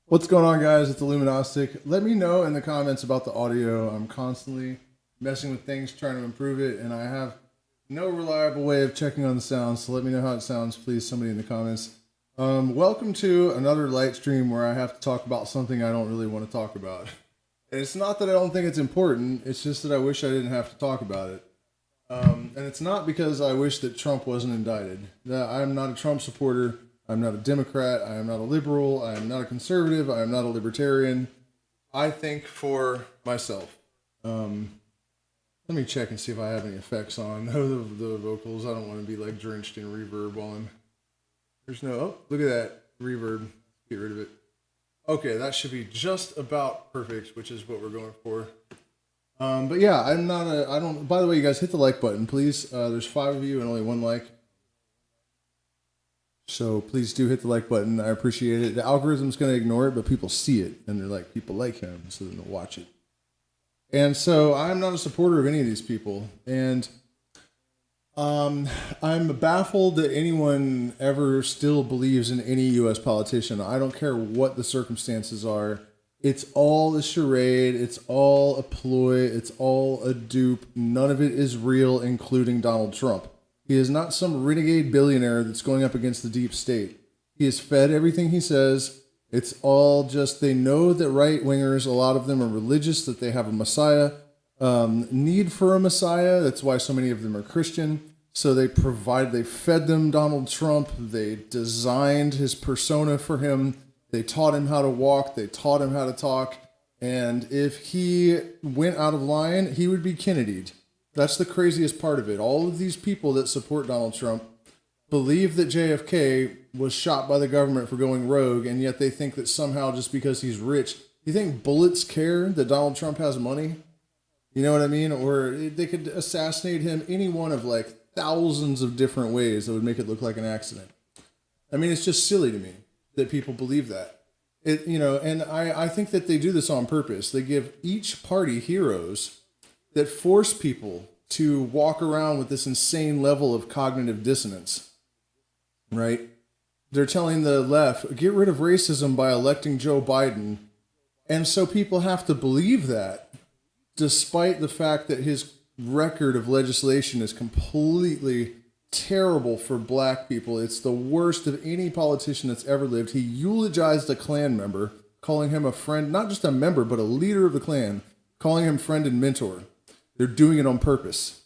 What's going on, guys? It's illumignostic. Let me know in the comments about the audio. I'm constantly messing with things, trying to improve it, and I have no reliable way of checking on the sound, so let me know how it sounds, please, somebody in the comments. Welcome to another light stream where I have to talk about something I don't really want to talk about. And it's not that I don't think it's important, it's just that I wish I didn't have to talk about it. And it's not because I wish that Trump wasn't indicted. I'm not a Trump supporter. I'm not a Democrat. I am not a liberal. I am not a conservative. I am not a libertarian. I think for myself. Let me check and see if I have any effects on the vocals. I don't want to be like drenched in reverb while I'm... There's no... Oh, look at that reverb. Get rid of it. Okay, that should be just about perfect, which is what we're going for. But yeah, I'm not a... I don't... By the way, you guys, hit the like button, please. There's 5 of you and only 1 like. So please do hit the like button. I appreciate it. The algorithm's going to ignore it, but people see it, and they're like, people like him, so then they'll watch it. And so I'm not a supporter of any of these people. And I'm baffled that anyone ever still believes in any U.S. politician. I don't care what the circumstances are. It's all a charade. It's all a ploy. It's all a dupe. None of it is real, including Donald Trump. He is not some renegade billionaire that's going up against the deep state. He is fed everything he says. It's all just, they know that right-wingers, a lot of them are religious, that they have a messiah, need for a messiah. That's why so many of them are Christian. So they fed them Donald Trump. They designed his persona for him. They taught him how to walk. They taught him how to talk. And if he went out of line, he would be Kennedy'd. That's the craziest part of it. All of these people that support Donald Trump believe that JFK was shot by the government for going rogue, and yet they think that somehow just because he's rich, you think bullets care that Donald Trump has money? You know what I mean? Or they could assassinate him any one of like thousands of different ways that would make it look like an accident. I mean, it's just silly to me that people believe that. And I think that they do this on purpose. They give each party heroes that force people to walk around with this insane level of cognitive dissonance, right? They're telling the left, get rid of racism by electing Joe Biden. And so people have to believe that, despite the fact that his record of legislation is completely terrible for black people. It's the worst of any politician that's ever lived. He eulogized a Klan member, calling him a friend, not just a member, but a leader of the Klan, calling him friend and mentor. They're doing it on purpose.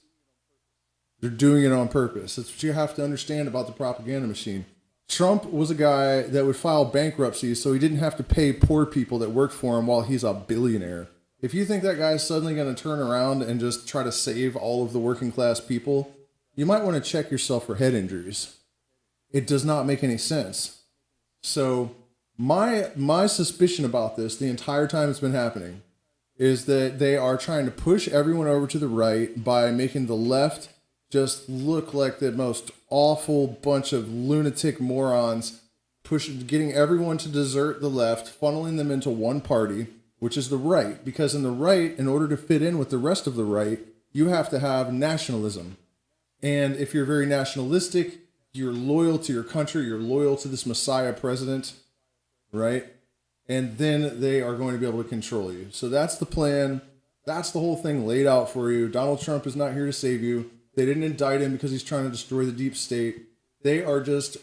They're doing it on purpose. That's what you have to understand about the propaganda machine. Trump was a guy that would file bankruptcy so he didn't have to pay poor people that worked for him while he's a billionaire. If you think that guy's suddenly going to turn around and just try to save all of the working class people, you might want to check yourself for head injuries. It does not make any sense. So my suspicion about this the entire time it's been happening is that they are trying to push everyone over to the right by making the left just look like the most awful bunch of lunatic morons, getting everyone to desert the left, funneling them into one party, which is the right. Because in the right, in order to fit in with the rest of the right, you have to have nationalism. And if you're very nationalistic, you're loyal to your country, you're loyal to this Messiah president, right? And then they are going to be able to control you. So that's the plan. That's the whole thing laid out for you. Donald Trump is not here to save you. They didn't indict him because he's trying to destroy the deep state. They are just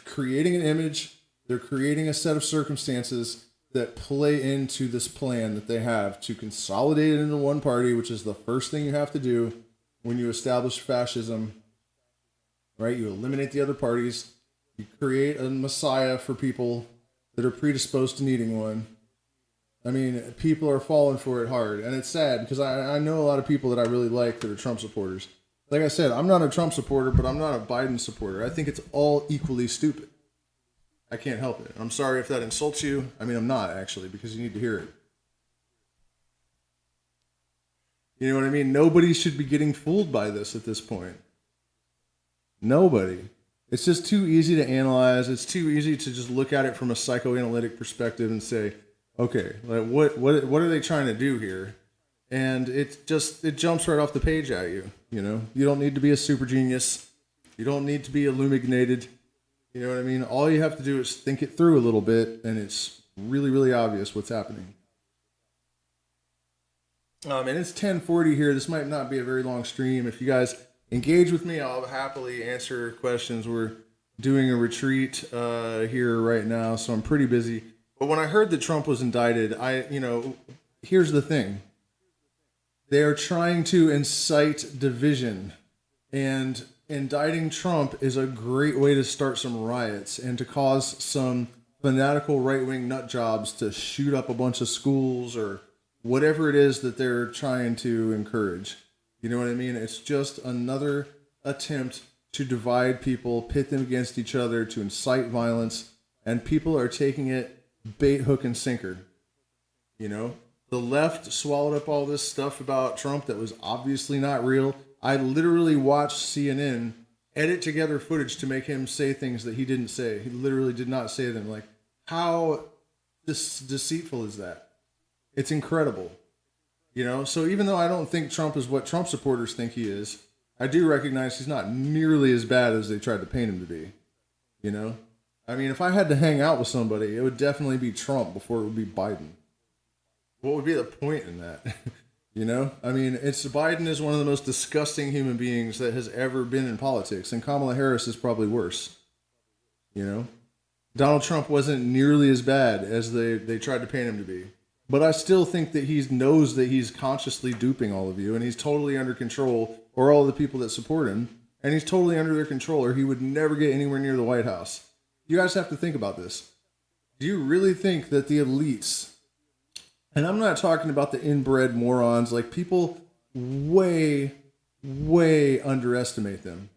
creating an image. They're creating a set of circumstances that play into this plan that they have to consolidate it into one party, which is the first thing you have to do when you establish fascism, right? You eliminate the other parties. You create a messiah for people that are predisposed to needing one. I mean, people are falling for it hard. And it's sad because I know a lot of people that I really like that are Trump supporters. Like I said, I'm not a Trump supporter, but I'm not a Biden supporter. I think it's all equally stupid. I can't help it. I'm sorry if that insults you. I mean, I'm not actually, because you need to hear it. You know what I mean? Nobody should be getting fooled by this at this point. Nobody. It's just too easy to analyze. It's too easy to just look at it from a psychoanalytic perspective and say, okay, like what are they trying to do here? And it jumps right off the page at you. You know, you don't need to be a super genius. You don't need to be illuminated. You know what I mean? All you have to do is think it through a little bit, and it's really, really obvious what's happening. And it's 10:40 here. This might not be a very long stream. If you guys engage with me, I'll happily answer questions. We're doing a retreat here right now, so I'm pretty busy. But when I heard that Trump was indicted, here's the thing. They are trying to incite division, and indicting Trump is a great way to start some riots and to cause some fanatical right-wing nut jobs to shoot up a bunch of schools or whatever it is that they're trying to encourage. You know what I mean? It's just another attempt to divide people, pit them against each other, to incite violence, and people are taking it bait, hook, and sinker. You know? The left swallowed up all this stuff about Trump that was obviously not real. I literally watched CNN edit together footage to make him say things that he didn't say. He literally did not say them. Like, how deceitful is that? It's incredible. You know, so even though I don't think Trump is what Trump supporters think he is, I do recognize he's not nearly as bad as they tried to paint him to be. You know? I mean, if I had to hang out with somebody, it would definitely be Trump before it would be Biden. What would be the point in that? You know? I mean, Biden is one of the most disgusting human beings that has ever been in politics, and Kamala Harris is probably worse. You know? Donald Trump wasn't nearly as bad as they tried to paint him to be. But I still think that he knows that he's consciously duping all of you, and he's totally under control, or all the people that support him, and he's totally under their control, or he would never get anywhere near the White House. You guys have to think about this. Do you really think that the elites, and I'm not talking about the inbred morons, like people way, way underestimate them.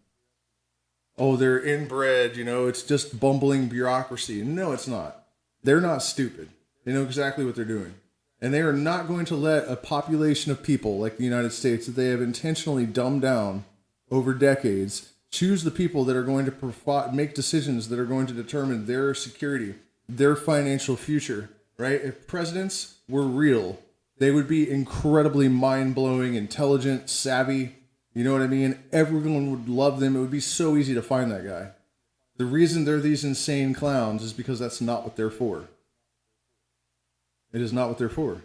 Oh, they're inbred, you know, it's just bumbling bureaucracy. No, it's not. They're not stupid. They know exactly what they're doing. And they are not going to let a population of people like the United States that they have intentionally dumbed down over decades choose the people that are going to make decisions that are going to determine their security, their financial future, right? If presidents were real, they would be incredibly mind-blowing, intelligent, savvy. You know what I mean? Everyone would love them. It would be so easy to find that guy. The reason they're these insane clowns is because that's not what they're for. It is not what they're for.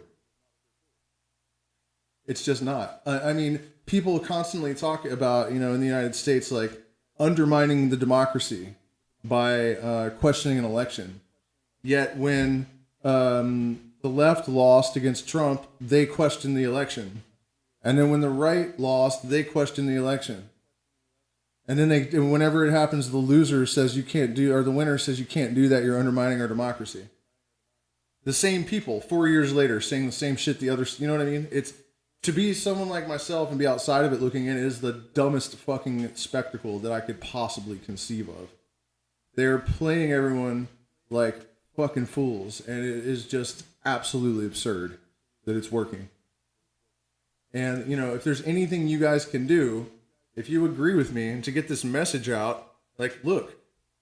It's just not. I mean, people constantly talk about, you know, in the United States, like undermining the democracy by questioning an election. Yet when the left lost against Trump, they questioned the election. And then when the right lost, they questioned the election. And then whenever it happens, the loser says you can't do, or the winner says you can't do that, you're undermining our democracy. The same people 4 years later saying the same shit the others, you know what I mean? It's to be someone like myself and be outside of it looking in is the dumbest fucking spectacle that I could possibly conceive of. They're playing everyone like fucking fools, and it is just absolutely absurd that it's working. And, you know, if there's anything you guys can do, if you agree with me and to get this message out, like, look,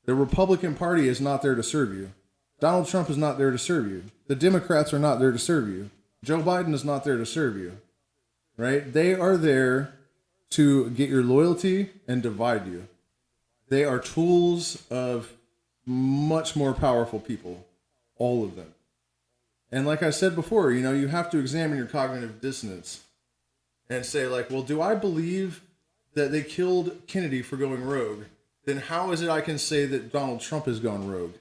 the Republican Party is not there to serve you. Donald Trump is not there to serve you. The Democrats are not there to serve you. Joe Biden is not there to serve you, right? They are there to get your loyalty and divide you. They are tools of much more powerful people, all of them. And like I said before, you know, you have to examine your cognitive dissonance and say, like, well, do I believe that they killed Kennedy for going rogue? Then how is it I can say that Donald Trump has gone rogue?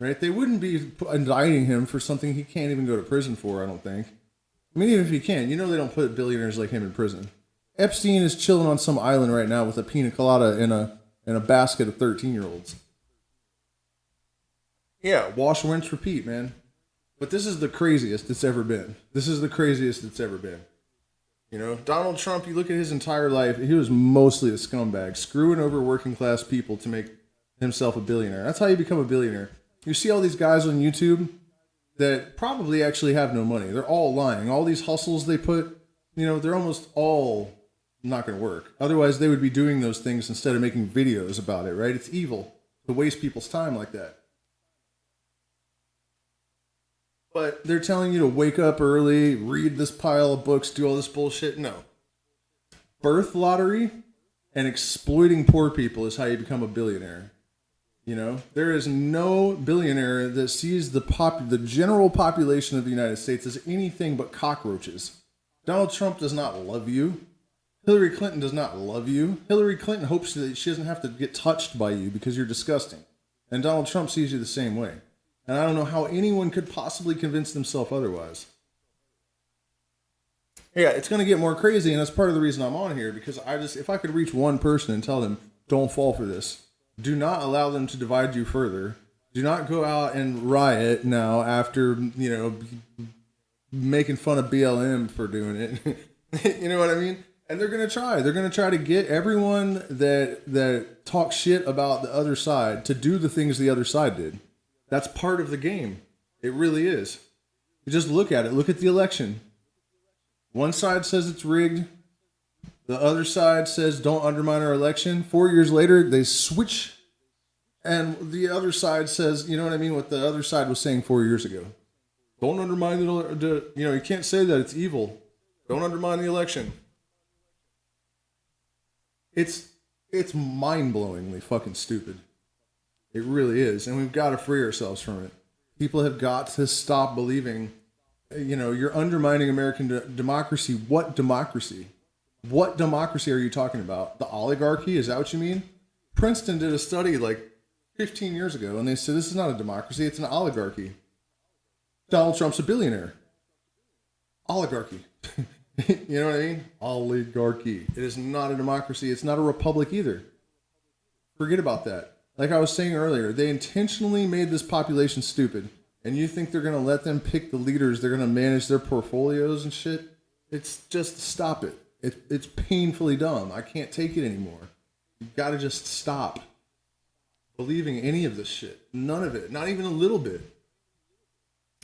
Right? They wouldn't be indicting him for something he can't even go to prison for, I don't think. I mean, even if he can, you know they don't put billionaires like him in prison. Epstein is chilling on some island right now with a pina colada in a basket of 13-year-olds. Yeah, wash, rinse, repeat, man. But this is the craziest it's ever been. This is the craziest it's ever been. You know, Donald Trump, you look at his entire life, he was mostly a scumbag, screwing over working class people to make himself a billionaire. That's how you become a billionaire. You see all these guys on YouTube that probably actually have no money. They're all lying. All these hustles they put, you know, they're almost all not going to work. Otherwise, they would be doing those things instead of making videos about it, right? It's evil to waste people's time like that. But they're telling you to wake up early, read this pile of books, do all this bullshit. No. Birth lottery and exploiting poor people is how you become a billionaire. You know, there is no billionaire that sees the general population of the United States as anything but cockroaches. Donald Trump does not love you. Hillary Clinton does not love you. Hillary Clinton hopes that she doesn't have to get touched by you because you're disgusting. And Donald Trump sees you the same way. And I don't know how anyone could possibly convince themselves otherwise. Yeah, it's going to get more crazy, and that's part of the reason I'm on here, because if I could reach one person and tell them, don't fall for this. Do not allow them to divide you further. Do not go out and riot now after, making fun of BLM for doing it. You know what I mean? And they're going to try. They're going to try to get everyone that talks shit about the other side to do the things the other side did. That's part of the game. It really is. You just look at it. Look at the election. One side says it's rigged. The other side says don't undermine our election. 4 years later, they switch. And the other side says, you know what I mean? What the other side was saying 4 years ago. Don't undermine you can't say that it's evil. Don't undermine the election. It's mind-blowingly fucking stupid. It really is. And we've got to free ourselves from it. People have got to stop believing, you're undermining American democracy. What democracy? What democracy are you talking about? The oligarchy? Is that what you mean? Princeton did a study like 15 years ago, and they said this is not a democracy, it's an oligarchy. Donald Trump's a billionaire. Oligarchy. You know what I mean? Oligarchy. It is not a democracy. It's not a republic either. Forget about that. Like I was saying earlier, they intentionally made this population stupid. And you think they're going to let them pick the leaders, they're going to manage their portfolios and shit? It's just stop it. It's painfully dumb. I can't take it anymore. You got to just stop believing any of this shit. None of it. Not even a little bit.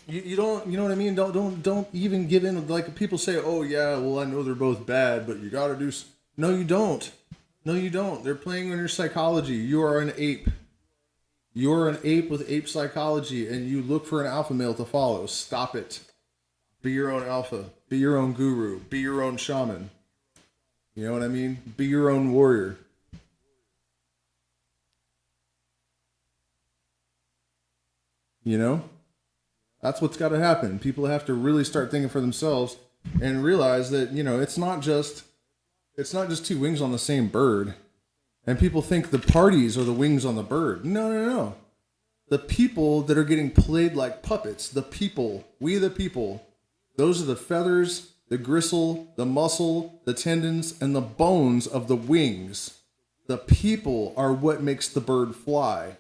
You don't, you know what I mean? Don't even give in. Like people say, oh yeah, well I know they're both bad, but you got to do. No, you don't. No, you don't. They're playing on your psychology. You are an ape. You're an ape with ape psychology, and you look for an alpha male to follow. Stop it. Be your own alpha. Be your own guru. Be your own shaman. You know what I mean? Be your own warrior. You know? That's what's got to happen. People have to really start thinking for themselves and realize that, it's not just two wings on the same bird. And people think the parties are the wings on the bird. No. The people that are getting played like puppets, we the people, those are the feathers, the gristle, the muscle, the tendons, and the bones of the wings. The people are what makes the bird fly.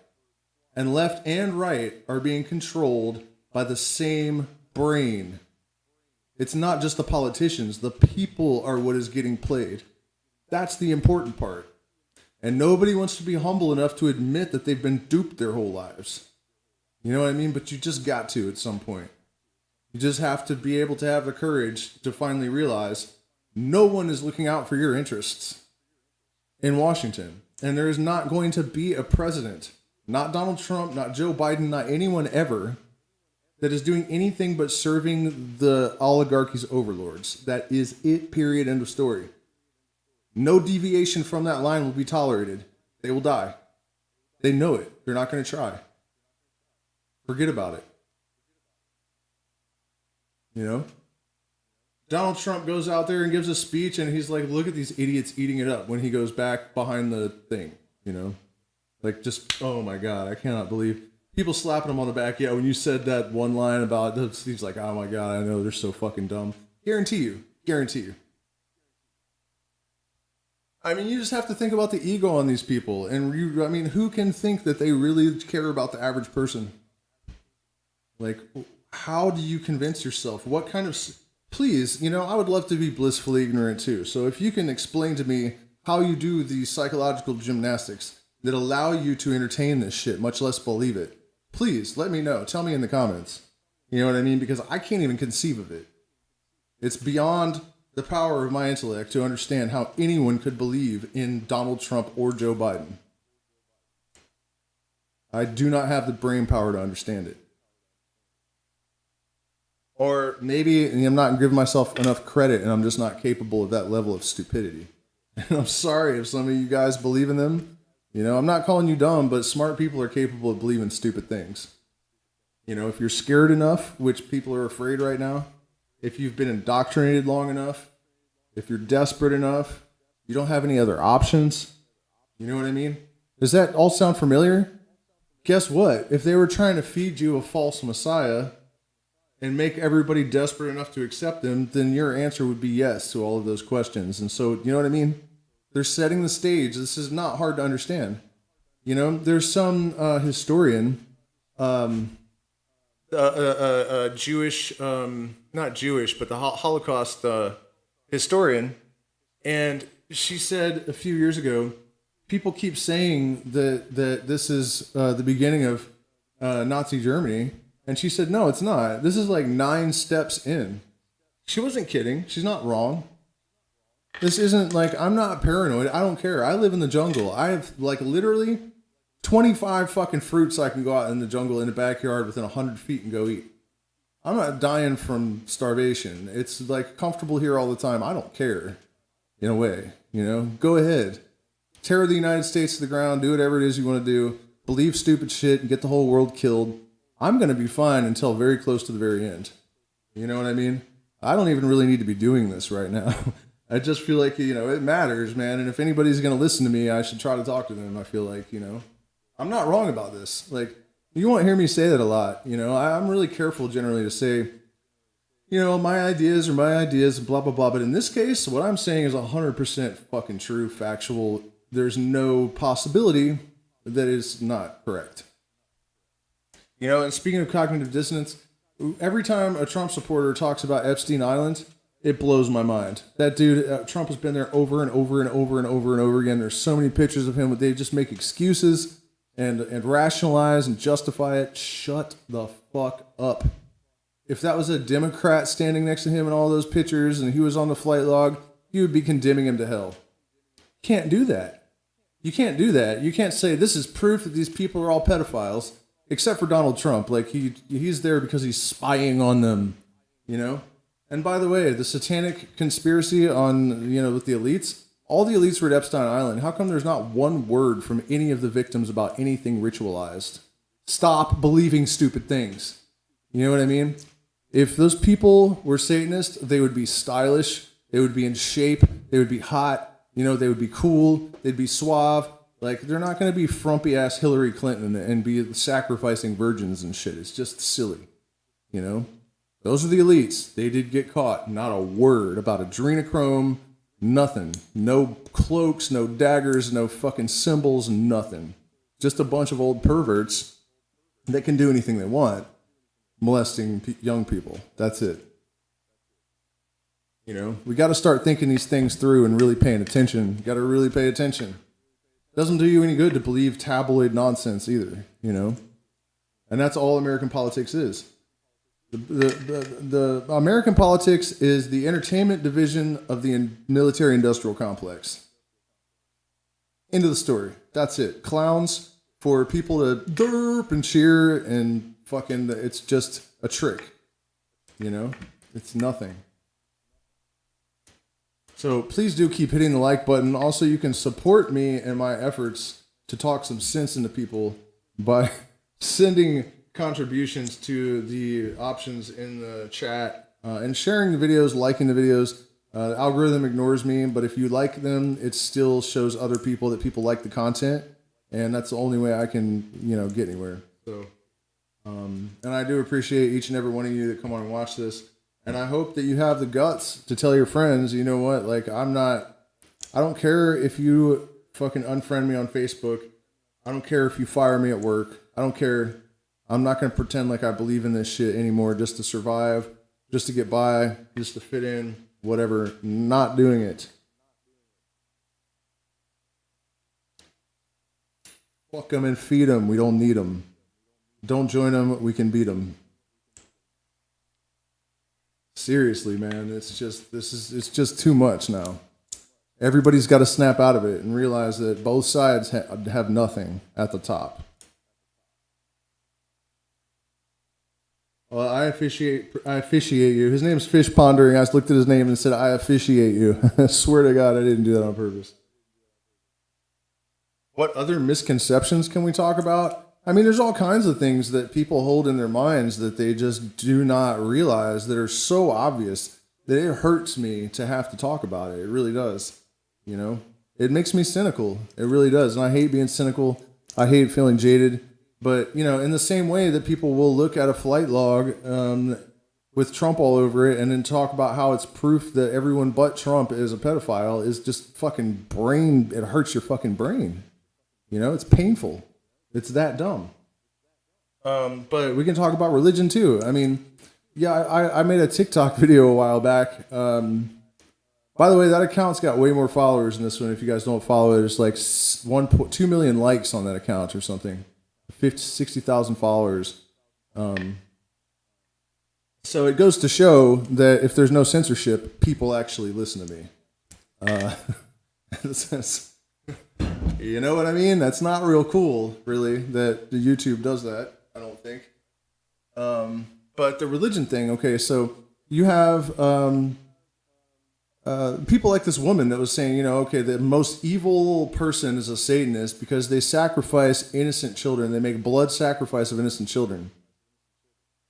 And left and right are being controlled by the same brain. It's not just the politicians. The people are what is getting played. That's the important part. And nobody wants to be humble enough to admit that they've been duped their whole lives. You know what I mean? But you just got to at some point. You just have to be able to have the courage to finally realize no one is looking out for your interests in Washington. And there is not going to be a president, not Donald Trump, not Joe Biden, not anyone ever, that is doing anything but serving the oligarchy's overlords. That is it, period, end of story. No deviation from that line will be tolerated. They will die. They know it. They're not going to try. Forget about it. Donald Trump goes out there and gives a speech and he's like, look at these idiots eating it up when he goes back behind the thing, Like just, oh my God, I cannot believe. People slapping him on the back. Yeah, when you said that one line about this, he's like, oh my God, I know they're so fucking dumb. Guarantee you. I mean, you just have to think about the ego on these people. And who can think that they really care about the average person? Like, how do you convince yourself? What kind of... Please, I would love to be blissfully ignorant too. So if you can explain to me how you do the psychological gymnastics that allow you to entertain this shit, much less believe it, please let me know. Tell me in the comments. You know what I mean? Because I can't even conceive of it. It's beyond the power of my intellect to understand how anyone could believe in Donald Trump or Joe Biden. I do not have the brain power to understand it. Or maybe I'm not giving myself enough credit and I'm just not capable of that level of stupidity. And I'm sorry if some of you guys believe in them. I'm not calling you dumb, but smart people are capable of believing stupid things. If you're scared enough, which people are afraid right now, if you've been indoctrinated long enough, if you're desperate enough, you don't have any other options. You know what I mean? Does that all sound familiar? Guess what? If they were trying to feed you a false messiah and make everybody desperate enough to accept him, then your answer would be yes to all of those questions. And so, you know what I mean? They're setting the stage. This is not hard to understand. There's some historian, Jewish, not Jewish, but the Holocaust historian, and she said a few years ago, people keep saying that this is the beginning of Nazi Germany, and she said, no, it's not. This is like 9 steps in. She wasn't kidding. She's not wrong. This isn't like, I'm not paranoid. I don't care. I live in the jungle. I have like literally 25 fucking fruits I can go out in the jungle in the backyard within 100 feet and go eat. I'm not dying from starvation. It's like comfortable here all the time. I don't care in a way, go ahead. Tear the United States to the ground. Do whatever it is you want to do. Believe stupid shit and get the whole world killed. I'm going to be fine until very close to the very end. You know what I mean? I don't even really need to be doing this right now. I just feel like, it matters, man. And if anybody's going to listen to me, I should try to talk to them. I feel like, I'm not wrong about this. Like, you won't hear me say that a lot. I'm really careful generally to say, my ideas are my ideas, blah, blah, blah. But in this case, what I'm saying is 100% fucking true, factual. There's no possibility that is not correct. And speaking of cognitive dissonance, every time a Trump supporter talks about Epstein Island, it blows my mind. That dude, Trump has been there over and over and over and over and over again. There's so many pictures of him, but they just make excuses and rationalize and justify it. Shut the fuck up. If that was a Democrat standing next to him in all those pictures and he was on the flight log, you would be condemning him to hell. Can't do that. You can't do that. You can't say this is proof that these people are all pedophiles, except for Donald Trump. Like he's there because he's spying on them, And by the way, the satanic conspiracy on, with the elites, all the elites were at Epstein Island. How come there's not one word from any of the victims about anything ritualized? Stop believing stupid things. You know what I mean? If those people were Satanists, they would be stylish. They would be in shape. They would be hot. They would be cool. They'd be suave. Like, they're not going to be frumpy ass Hillary Clinton and be sacrificing virgins and shit. It's just silly. Those are the elites. They did get caught. Not a word about adrenochrome. Nothing. No cloaks, no daggers, no fucking symbols, nothing. Just a bunch of old perverts that can do anything they want, molesting young people. That's it. We got to start thinking these things through and really paying attention. Got to really pay attention. Doesn't do you any good to believe tabloid nonsense either, And that's all American politics is. The American politics is the entertainment division of the military-industrial complex. End of the story. That's it. Clowns for people to derp and cheer and fucking, it's just a trick. It's nothing. So please do keep hitting the like button. Also, you can support me in my efforts to talk some sense into people by sending contributions to the options in the chat and sharing the videos, liking the videos. The algorithm ignores me, but if you like them, it still shows other people that people like the content, and that's the only way I can, get anywhere. So, and I do appreciate each and every one of you that come on and watch this. And I hope that you have the guts to tell your friends, you know what, like I don't care if you fucking unfriend me on Facebook. I don't care if you fire me at work. I don't care. I'm not going to pretend like I believe in this shit anymore just to survive, just to get by, just to fit in, whatever. Not doing it. Fuck them and feed them. We don't need them. Don't join them. We can beat them. Seriously, man, it's just too much now. Everybody's got to snap out of it and realize that both sides have nothing at the top. Well, I officiate you. His name's Fish Pondering. I just looked at his name and said, I officiate you. I swear to God, I didn't do that on purpose. What other misconceptions can we talk about? I mean, there's all kinds of things that people hold in their minds that they just do not realize that are so obvious that it hurts me to have to talk about it. It really does. You know, it makes me cynical. It really does. And I hate being cynical. I hate feeling jaded. But, you know, in the same way that people will look at a flight log with Trump all over it and then talk about how it's proof that everyone but Trump is a pedophile is just fucking brain. It hurts your fucking brain. You know, it's painful. It's that dumb. But we can talk about religion too. I mean, yeah, I made a TikTok video a while back. By the way, that account's got way more followers than this one. If you guys don't follow it, there's like 2 million likes on that account or something. 60,000 followers. So it goes to show that if there's no censorship, people actually listen to me. You know what I mean? That's not real cool, really, that the YouTube does that, I don't think. But the religion thing, okay, so you have people like this woman that was saying, you know, okay, the most evil person is a Satanist because they sacrifice innocent children. They make blood sacrifice of innocent children.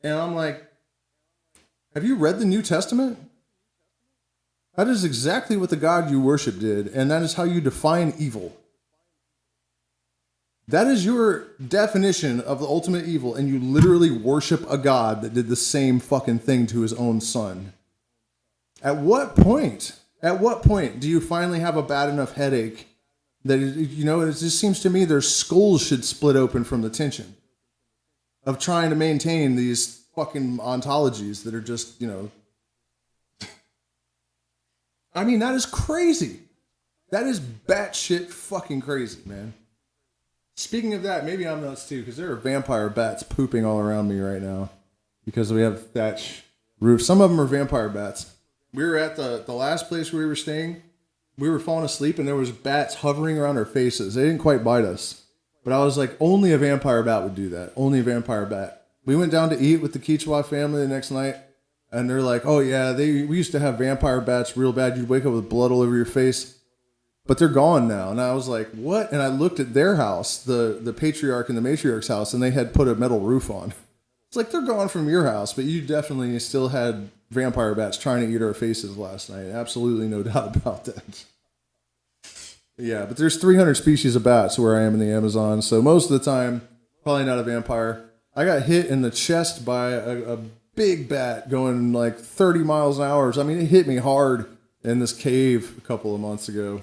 And I'm like, have you read the New Testament? That is exactly what the God you worship did, and that is how you define evil. That is your definition of the ultimate evil, and you literally worship a God that did the same fucking thing to his own son. At what point do you finally have a bad enough headache that, you know, it just seems to me their skulls should split open from the tension of trying to maintain these fucking ontologies that are just, you know, I mean, that is crazy. That is batshit fucking crazy, man. Speaking of that, maybe I'm nuts too, because there are vampire bats pooping all around me right now because we have thatch roof. Some of them are vampire bats. We were at the last place where we were staying. We were falling asleep and there was bats hovering around our faces. They didn't quite bite us. But I was like, only a vampire bat would do that. Only a vampire bat. We went down to eat with the Quechua family the next night. And they're like, oh yeah, we used to have vampire bats real bad. You'd wake up with blood all over your face. But they're gone now. And I was like, what? And I looked at their house, the patriarch and the matriarch's house, and they had put a metal roof on. It's like, they're gone from your house, but you definitely still had vampire bats trying to eat our faces last night. Absolutely no doubt about that. Yeah, but there's 300 species of bats where I am in the Amazon. So most of the time, probably not a vampire. I got hit in the chest by a big bat going like 30 miles an hour. I mean, it hit me hard in this cave a couple of months ago.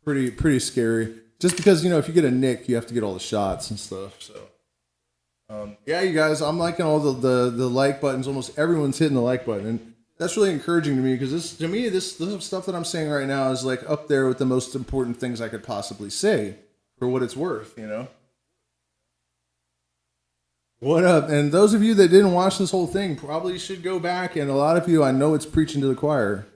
Pretty scary. Just because, you know, if you get a nick, you have to get all the shots and stuff. So, yeah, you guys, I'm liking all the like buttons. Almost everyone's hitting the like button, and that's really encouraging to me because this stuff that I'm saying right now is like up there with the most important things I could possibly say for what it's worth. You know. What up? And those of you that didn't watch this whole thing probably should go back. And a lot of you, I know it's preaching to the choir.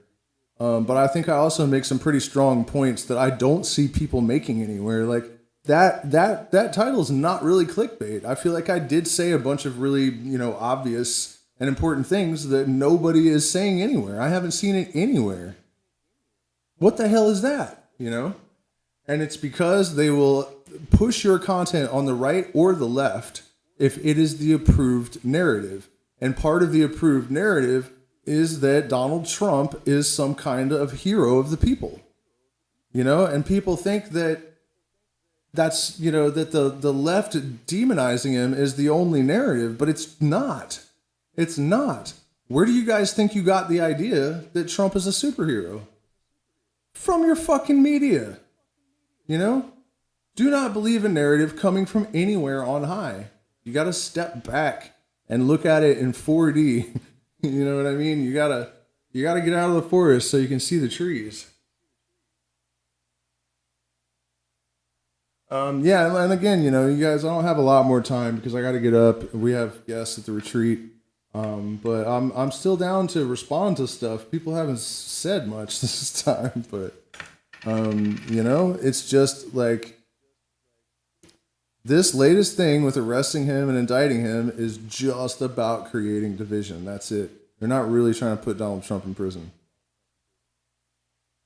But I think I also make some pretty strong points that I don't see people making anywhere. Like that title is not really clickbait. I feel like I did say a bunch of really, you know, obvious and important things that nobody is saying anywhere. I haven't seen it anywhere. What the hell is that? You know? And it's because they will push your content on the right or the left if it is the approved narrative. And part of the approved narrative is that Donald Trump is some kind of hero of the people, you know, and people think that that's, you know, that the left demonizing him is the only narrative, but it's not. It's not. Where do you guys think you got the idea that Trump is a superhero? From your fucking media, you know? Do not believe a narrative coming from anywhere on high. You got to step back and look at it in 4D. You know what I mean? You gotta get out of the forest so you can see the trees. Yeah, and again, you know, you guys, I don't have a lot more time because I got to get up. We have guests at the retreat, but I'm still down to respond to stuff. People haven't said much this time, but you know, it's just like this latest thing with arresting him and indicting him is just about creating division. That's it. They're not really trying to put Donald Trump in prison.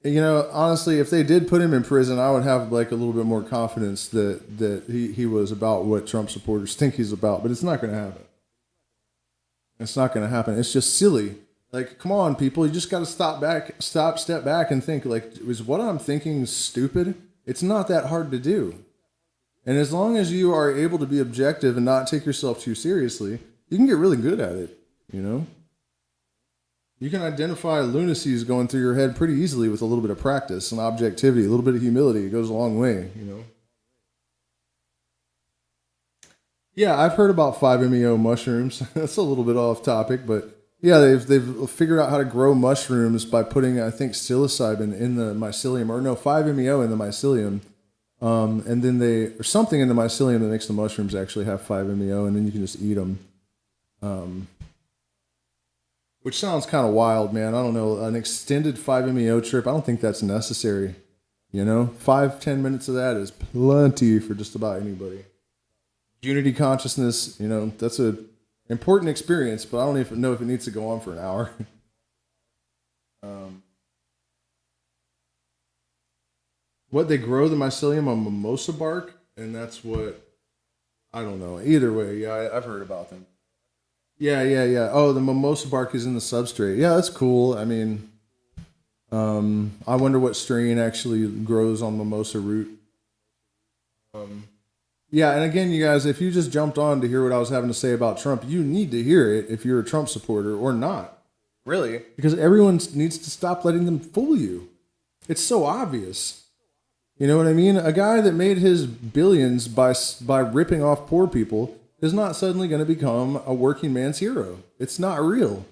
You know, honestly, if they did put him in prison, I would have like a little bit more confidence that he was about what Trump supporters think he's about. But it's not going to happen. It's not going to happen. It's just silly. Like, come on, people. You just got to step back and think, like, is what I'm thinking stupid? It's not that hard to do. And as long as you are able to be objective and not take yourself too seriously, you can get really good at it, you know? You can identify lunacies going through your head pretty easily with a little bit of practice and objectivity, a little bit of humility. It goes a long way, you know? Yeah, I've heard about 5-MeO mushrooms. That's a little bit off topic, but yeah, they've figured out how to grow mushrooms by putting, I think, psilocybin in the mycelium, or no, 5-MeO in the mycelium. And then or something in the mycelium that makes the mushrooms actually have 5-MeO, and then you can just eat them. Which sounds kind of wild, man. I don't know. An extended 5-MeO trip, I don't think that's necessary. You know, 5-10 minutes of that is plenty for just about anybody. Unity consciousness, you know, that's a important experience, but I don't even know if it needs to go on for an hour. What they grow the mycelium on mimosa bark, and that's what, I don't know. Either way, yeah, I've heard about them. Yeah. Oh, the mimosa bark is in the substrate. Yeah, that's cool. I mean, I wonder what strain actually grows on mimosa root. Yeah, and again, you guys, if you just jumped on to hear what I was having to say about Trump, you need to hear it if you're a Trump supporter or not. Really? Because everyone needs to stop letting them fool you. It's so obvious. You know what I mean? A guy that made his billions by ripping off poor people is not suddenly going to become a working man's hero. It's not real.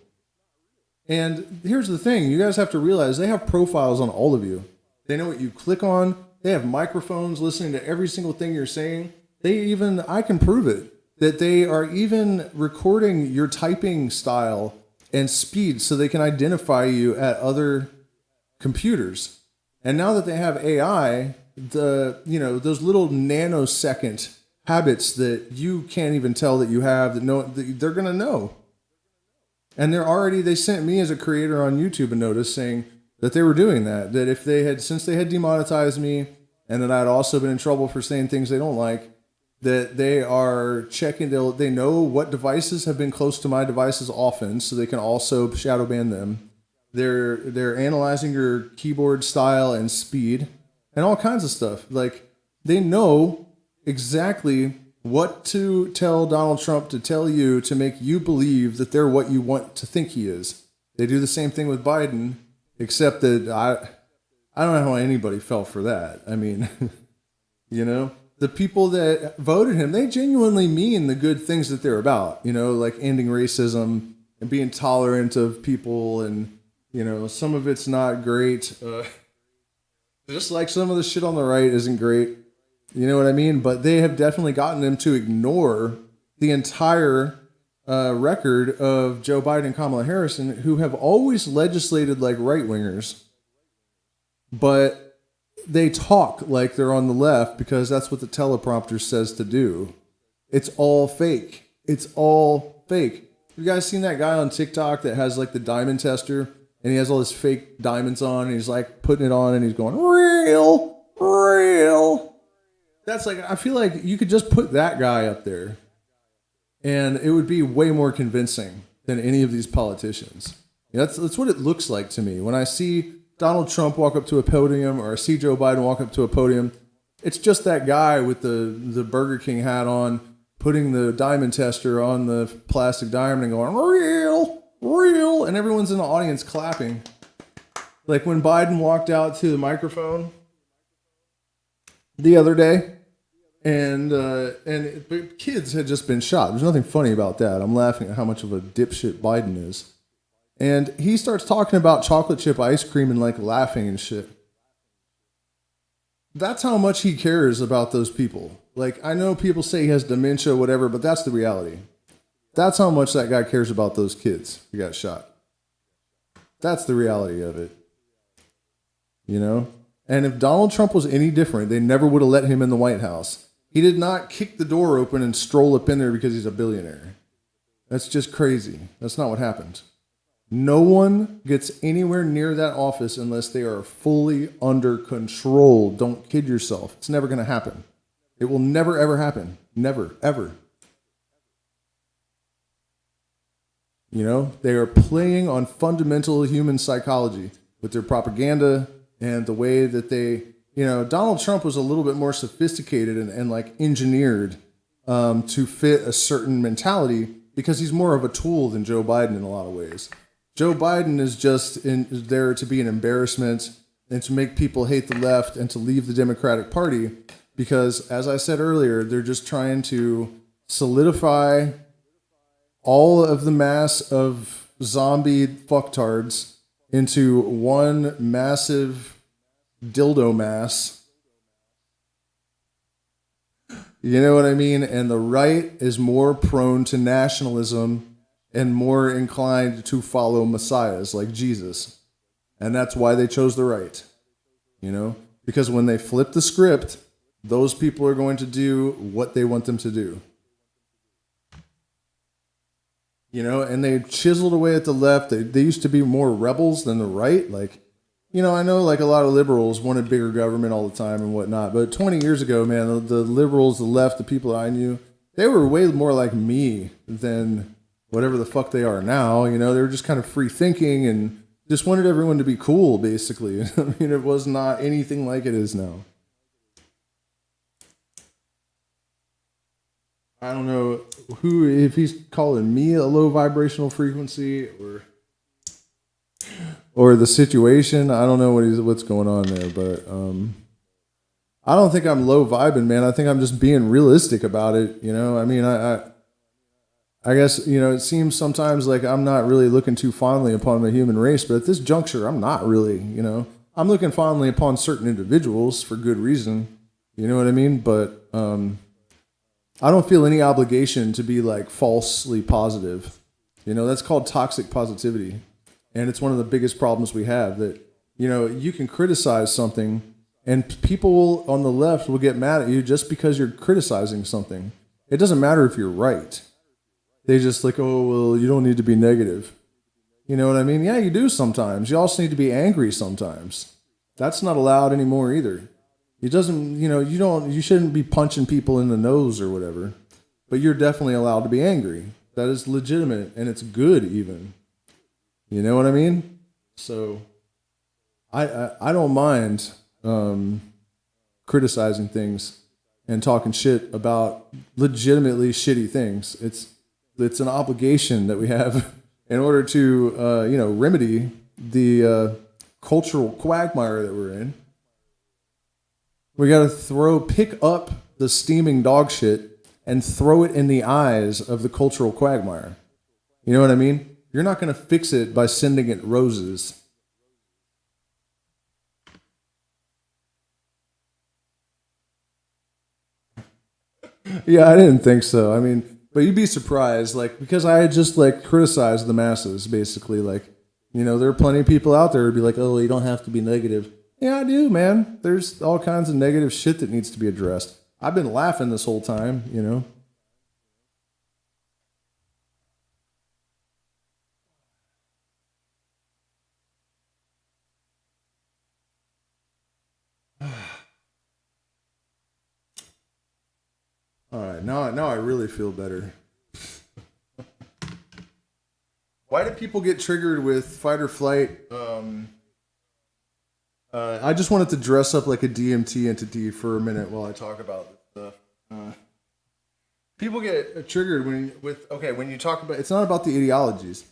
And here's the thing. You guys have to realize they have profiles on all of you. They know what you click on. They have microphones listening to every single thing you're saying. I can prove it, that they are even recording your typing style and speed so they can identify you at other computers. And now that they have AI, those little nanosecond habits that you can't even tell that you have, that they're going to know. And they sent me as a creator on YouTube a notice saying that they were doing that since they had demonetized me and that I'd also been in trouble for saying things they don't like, that they are checking, they know what devices have been close to my devices often, so they can also shadow ban them. They're analyzing your keyboard style and speed and all kinds of stuff. Like, they know exactly what to tell Donald Trump to tell you to make you believe that they're what you want to think he is. They do the same thing with Biden, except that I don't know how anybody fell for that. I mean, you know? The people that voted him, they genuinely mean the good things that they're about, you know, like ending racism and being tolerant of people. And, you know, some of it's not great. Just like some of the shit on the right isn't great. You know what I mean? But they have definitely gotten them to ignore the entire record of Joe Biden and Kamala Harris, who have always legislated like right-wingers. But they talk like they're on the left because that's what the teleprompter says to do. It's all fake. It's all fake. You guys seen that guy on TikTok that has like the diamond tester and he has all his fake diamonds on and he's like putting it on and he's going, real. That's like, I feel like you could just put that guy up there and it would be way more convincing than any of these politicians. That's what it looks like to me. When I see Donald Trump walk up to a podium or I see Joe Biden walk up to a podium, it's just that guy with the Burger King hat on, putting the diamond tester on the plastic diamond and going, real, and everyone's in the audience clapping. Like when Biden walked out to the microphone the other day, but kids had just been shot. There's nothing funny about that. I'm laughing at how much of a dipshit Biden is. And he starts talking about chocolate chip ice cream and like laughing and shit. That's how much he cares about those people. Like, I know people say he has dementia, whatever, but that's the reality. That's how much that guy cares about those kids who got shot. That's the reality of it. You know? And if Donald Trump was any different, they never would have let him in the White House. He did not kick the door open and stroll up in there because he's a billionaire. That's just crazy. That's not what happened. No one gets anywhere near that office unless they are fully under control. Don't kid yourself. It's never going to happen. It will never, ever happen. Never, ever. You know, they are playing on fundamental human psychology with their propaganda and the way that they, you know, Donald Trump was a little bit more sophisticated and like engineered to fit a certain mentality because he's more of a tool than Joe Biden in a lot of ways. Joe Biden is just there to be an embarrassment and to make people hate the left and to leave the Democratic Party because, as I said earlier, they're just trying to solidify all of the mass of zombie fucktards into one massive dildo mass. You know what I mean? And the right is more prone to nationalism and more inclined to follow messiahs like Jesus. And that's why they chose the right. You know? Because when they flip the script, those people are going to do what they want them to do. You know, and they chiseled away at the left. They used to be more rebels than the right. Like, you know, I know like a lot of liberals wanted bigger government all the time and whatnot. But 20 years ago, man, the liberals, the left, the people I knew, they were way more like me than whatever the fuck they are now. You know, they were just kind of free thinking and just wanted everyone to be cool, basically. I mean, it was not anything like it is now. I don't know if he's calling me a low vibrational frequency or the situation. I don't know what's going on there, but I don't think I'm low vibing, man. I think I'm just being realistic about it. You know, I mean, I guess, you know, it seems sometimes like I'm not really looking too fondly upon the human race, but at this juncture, I'm not really. You know, I'm looking fondly upon certain individuals for good reason. You know what I mean? But I don't feel any obligation to be like falsely positive. You know, that's called toxic positivity. And it's one of the biggest problems we have that, you know, you can criticize something and people on the left will get mad at you just because you're criticizing something. It doesn't matter if you're right. They just like, oh, well, you don't need to be negative. You know what I mean? Yeah, you do sometimes. You also need to be angry sometimes. That's not allowed anymore either. It doesn't, you know, you shouldn't be punching people in the nose or whatever, but you're definitely allowed to be angry. That is legitimate and it's good even. You know what I mean? So I don't mind criticizing things and talking shit about legitimately shitty things. It's an obligation that we have in order to, you know, remedy the cultural quagmire that we're in. We got to pick up the steaming dog shit and throw it in the eyes of the cultural quagmire. You know what I mean? You're not going to fix it by sending it roses. Yeah, I didn't think so. I mean, but you'd be surprised, like, because I had just like criticized the masses, basically. Like, you know, there are plenty of people out there who'd be like, oh, you don't have to be negative. Yeah, I do, man. There's all kinds of negative shit that needs to be addressed. I've been laughing this whole time, you know. All right, now I really feel better. Why do people get triggered with fight or flight? I just wanted to dress up like a DMT entity for a minute while I talk about this stuff. People get triggered when you talk about, it's not about the ideologies.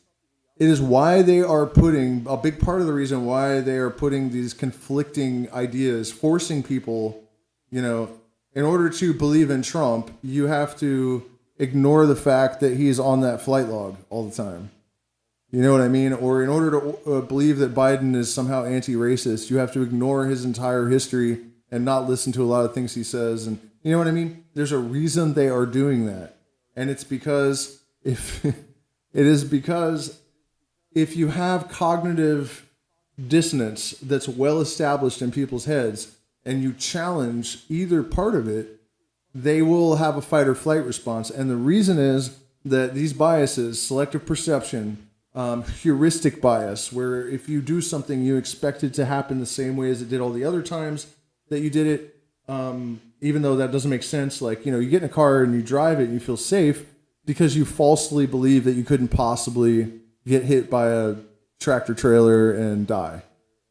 It is why they are putting, a big part of the reason why they are putting these conflicting ideas, forcing people, you know, in order to believe in Trump, you have to ignore the fact that he's on that flight log all the time. You know what I mean? Or in order to believe that Biden is somehow anti-racist, you have to ignore his entire history and not listen to a lot of things he says. And you know what I mean? There's a reason they are doing that. And it's because if you have cognitive dissonance that's well established in people's heads and you challenge either part of it, they will have a fight or flight response. And the reason is that these biases, selective perception, heuristic bias, where if you do something, you expect it to happen the same way as it did all the other times that you did it, even though that doesn't make sense. Like, you get in a car and you drive it and you feel safe because you falsely believe that you couldn't possibly get hit by a tractor trailer and die,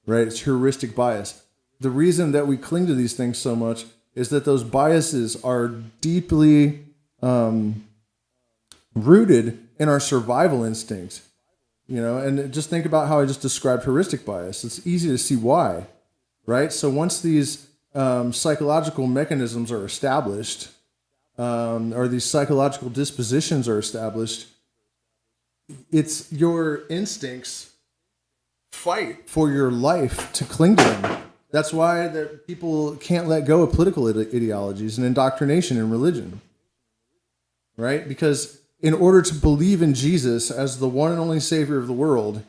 right? It's heuristic bias. The reason that we cling to these things so much is that those biases are deeply rooted in our survival instincts, and just think about how I just described heuristic bias. It's easy to see why, right? So once these psychological mechanisms are established, or these psychological dispositions are established, it's your instincts fight for your life to cling to them. That's why people can't let go of political ideologies and indoctrination in religion, right? Because in order to believe in Jesus as the one and only Savior of the world,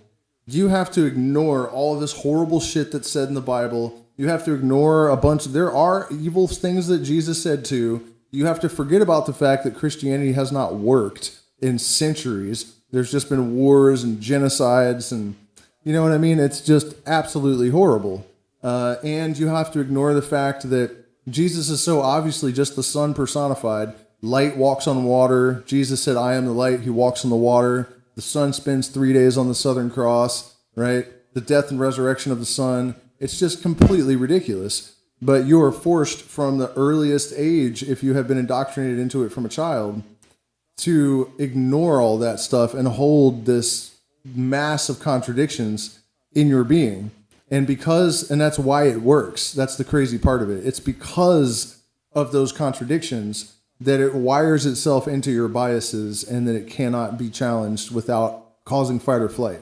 you have to ignore all of this horrible shit that's said in the Bible. You have to ignore there are evil things that Jesus said too. You have to forget about the fact that Christianity has not worked in centuries. There's just been wars and genocides and, you know what I mean? It's just absolutely horrible. And you have to ignore the fact that Jesus is so obviously just the Son personified. Light walks on water. Jesus said, I am the light. He walks on the water. The Son spends 3 days on the Southern Cross, right? The death and resurrection of the Son. It's just completely ridiculous. But you are forced from the earliest age, if you have been indoctrinated into it from a child, to ignore all that stuff and hold this mass of contradictions in your being. And that's why it works. That's the crazy part of it. It's because of those contradictions that it wires itself into your biases and that it cannot be challenged without causing fight or flight,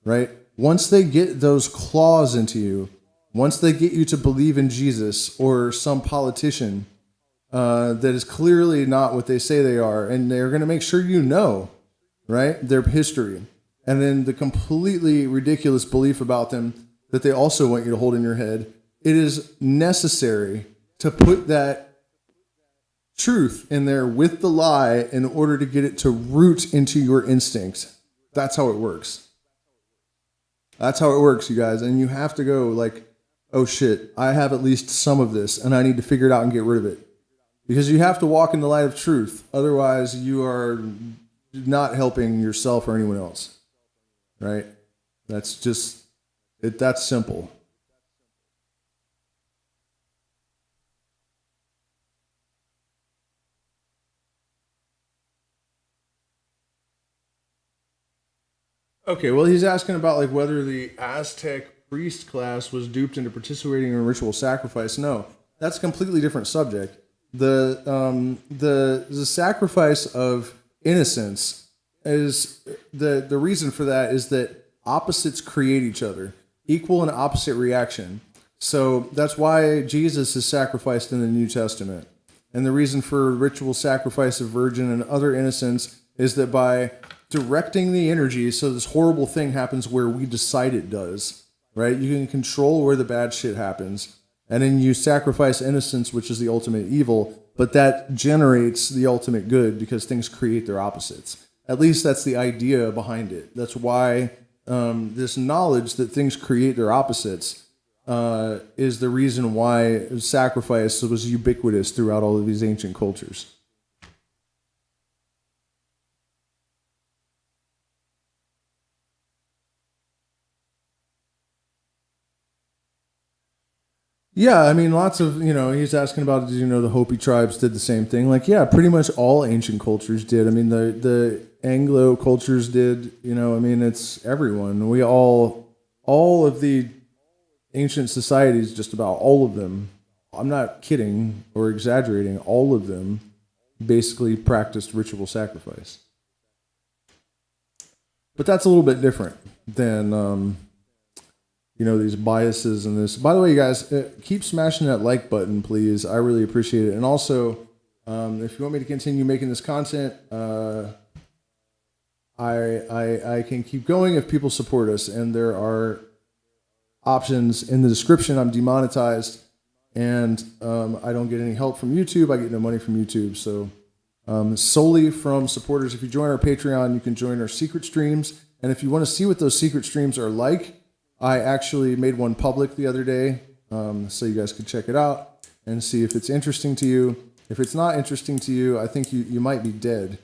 right? Once they get those claws into you, once they get you to believe in Jesus or some politician that is clearly not what they say they are, and they're going to make sure right, their history, and then the completely ridiculous belief about them that they also want you to hold in your head, it is necessary to put that truth in there with the lie in order to get it to root into your instincts. That's how it works. That's how it works, you guys. And you have to go like, oh shit, I have at least some of this and I need to figure it out and get rid of it. Because you have to walk in the light of truth. Otherwise, you are not helping yourself or anyone else. Right? That's just, that's simple. Okay, well, he's asking about like whether the Aztec priest class was duped into participating in ritual sacrifice. No, that's a completely different subject. The sacrifice of innocence is the reason for that is that opposites create each other, equal and opposite reaction. So that's why Jesus is sacrificed in the New Testament. And the reason for ritual sacrifice of virgin and other innocents is that by directing the energy so this horrible thing happens where we decide it does, right? You can control where the bad shit happens. And then you sacrifice innocence, which is the ultimate evil, but that generates the ultimate good because things create their opposites. At least that's the idea behind it. That's why this knowledge that things create their opposites is the reason why sacrifice was ubiquitous throughout all of these ancient cultures. Yeah, I mean, lots of, he's asking about, the Hopi tribes did the same thing. Like, yeah, pretty much all ancient cultures did. I mean, the Anglo cultures did, it's everyone. We all of the ancient societies, just about all of them, I'm not kidding or exaggerating, all of them basically practiced ritual sacrifice. But that's a little bit different than, these biases and this. By the way, you guys, keep smashing that like button, please. I really appreciate it. And also, if you want me to continue making this content, I can keep going if people support us. And there are options in the description. I'm demonetized, and I don't get any help from YouTube. I get no money from YouTube. So solely from supporters. If you join our Patreon, you can join our secret streams. And if you want to see what those secret streams are like, I actually made one public the other day, so you guys can check it out and see if it's interesting to you. If it's not interesting to you, I think you might be dead,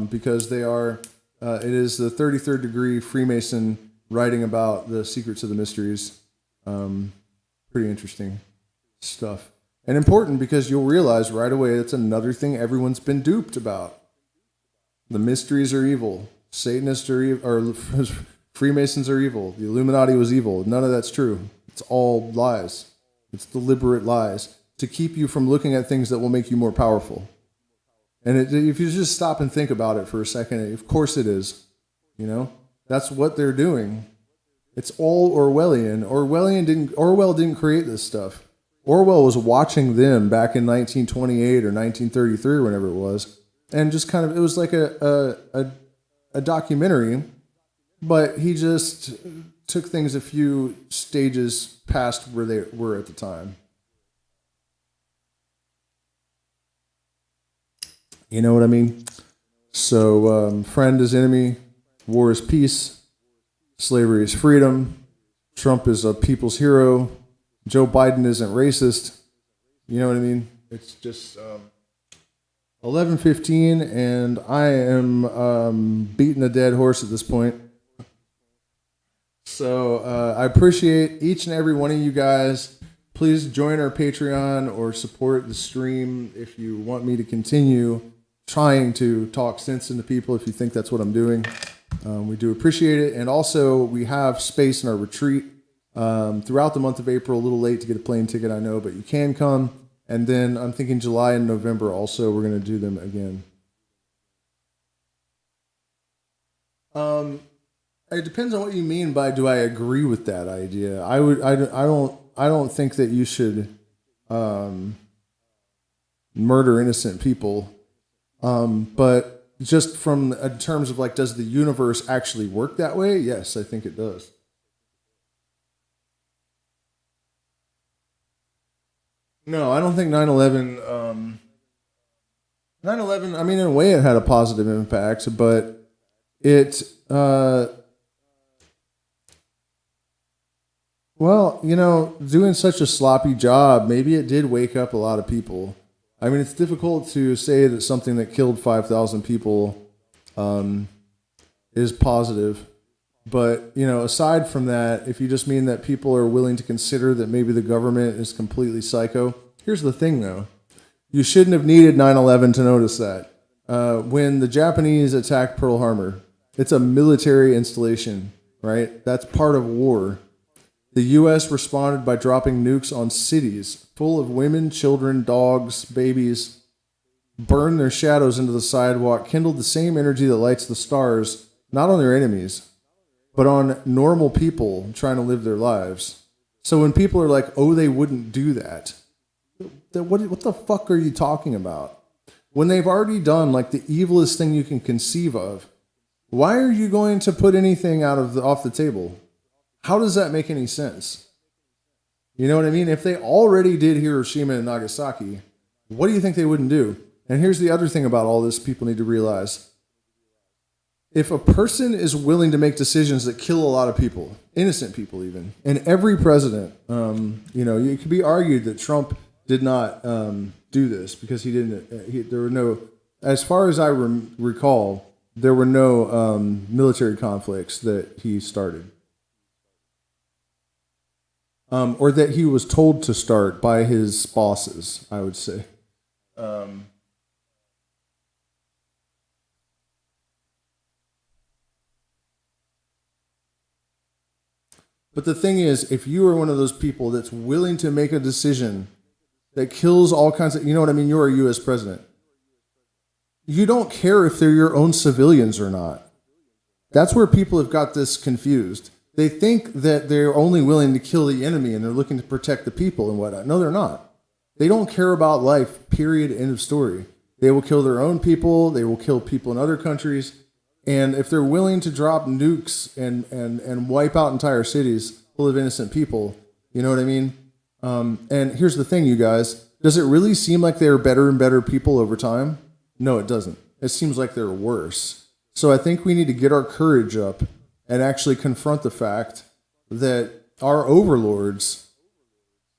because they are. It is the 33rd degree Freemason writing about the secrets of the mysteries. Pretty interesting stuff. And important because you'll realize right away it's another thing everyone's been duped about. The mysteries are evil. Satanists are evil, or Freemasons are evil. The Illuminati was evil. None of that's true. It's all lies. It's deliberate lies to keep you from looking at things that will make you more powerful. And if you just stop and think about it for a second, of course it is. You know, that's what they're doing. It's all Orwellian. Orwell didn't create this stuff. Orwell was watching them back in 1928 or 1933 or whenever it was, and just kind of, it was like a documentary, but he just took things a few stages past where they were at the time. You know what I mean? So, friend is enemy, war is peace, slavery is freedom, Trump is a people's hero, Joe Biden isn't racist. You know what I mean? It's just 11:15, and I am beating a dead horse at this point. So I appreciate each and every one of you guys. Please join our Patreon or support the stream if you want me to continue trying to talk sense into people, if you think that's what I'm doing. We do appreciate it. And also, we have space in our retreat throughout the month of April. A little late to get a plane ticket, I know, but you can come. And then I'm thinking July and November also, we're going to do them again. It depends on what you mean by do I agree with that idea. I don't think that you should murder innocent people. But just from in terms of like, does the universe actually work that way? Yes, I think it does. No, I don't think 9/11, 9/11, I mean, in a way it had a positive impact, but it, well, you know, doing such a sloppy job, maybe it did wake up a lot of people. I mean, it's difficult to say that something that killed 5,000 people is positive. But, you know, aside from that, if you just mean that people are willing to consider that maybe the government is completely psycho, here's the thing, though. You shouldn't have needed 9/11 to notice that. When the Japanese attacked Pearl Harbor, it's a military installation, right? That's part of war. The U.S. responded by dropping nukes on cities full of women, children, dogs, babies, burned their shadows into the sidewalk, kindled the same energy that lights the stars, not on their enemies, but on normal people trying to live their lives. So when people are like, oh, they wouldn't do that, what the fuck are you talking about? When they've already done like the evilest thing you can conceive of, why are you going to put anything off the table? How does that make any sense? You know what I mean? If they already did Hiroshima and Nagasaki, what do you think they wouldn't do? And here's the other thing about all this people need to realize. If a person is willing to make decisions that kill a lot of people, innocent people even, and every president, you know, it could be argued that Trump did not do this because he didn't. There were no, as far as I recall, there were no military conflicts that he started, or that he was told to start by his bosses, I would say. But the thing is, if you are one of those people that's willing to make a decision that kills all kinds of, you know what I mean? You're a U.S. president. You don't care if they're your own civilians or not. That's where people have got this confused. They think that they're only willing to kill the enemy and they're looking to protect the people and whatnot. No, they're not. They don't care about life, period, end of story. They will kill their own people. They will kill people in other countries. And if they're willing to drop nukes and wipe out entire cities full of innocent people, you know what I mean? And here's the thing, you guys. Does it really seem like they're better and better people over time? No, it doesn't. It seems like they're worse. So I think we need to get our courage up and actually confront the fact that our overlords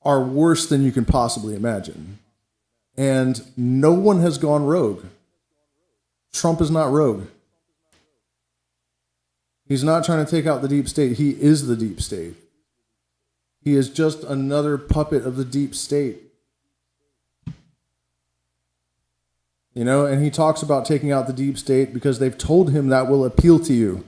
are worse than you can possibly imagine. And no one has gone rogue. Trump is not rogue. He's not trying to take out the deep state. He is the deep state. He is just another puppet of the deep state. You know, and he talks about taking out the deep state because they've told him that will appeal to you.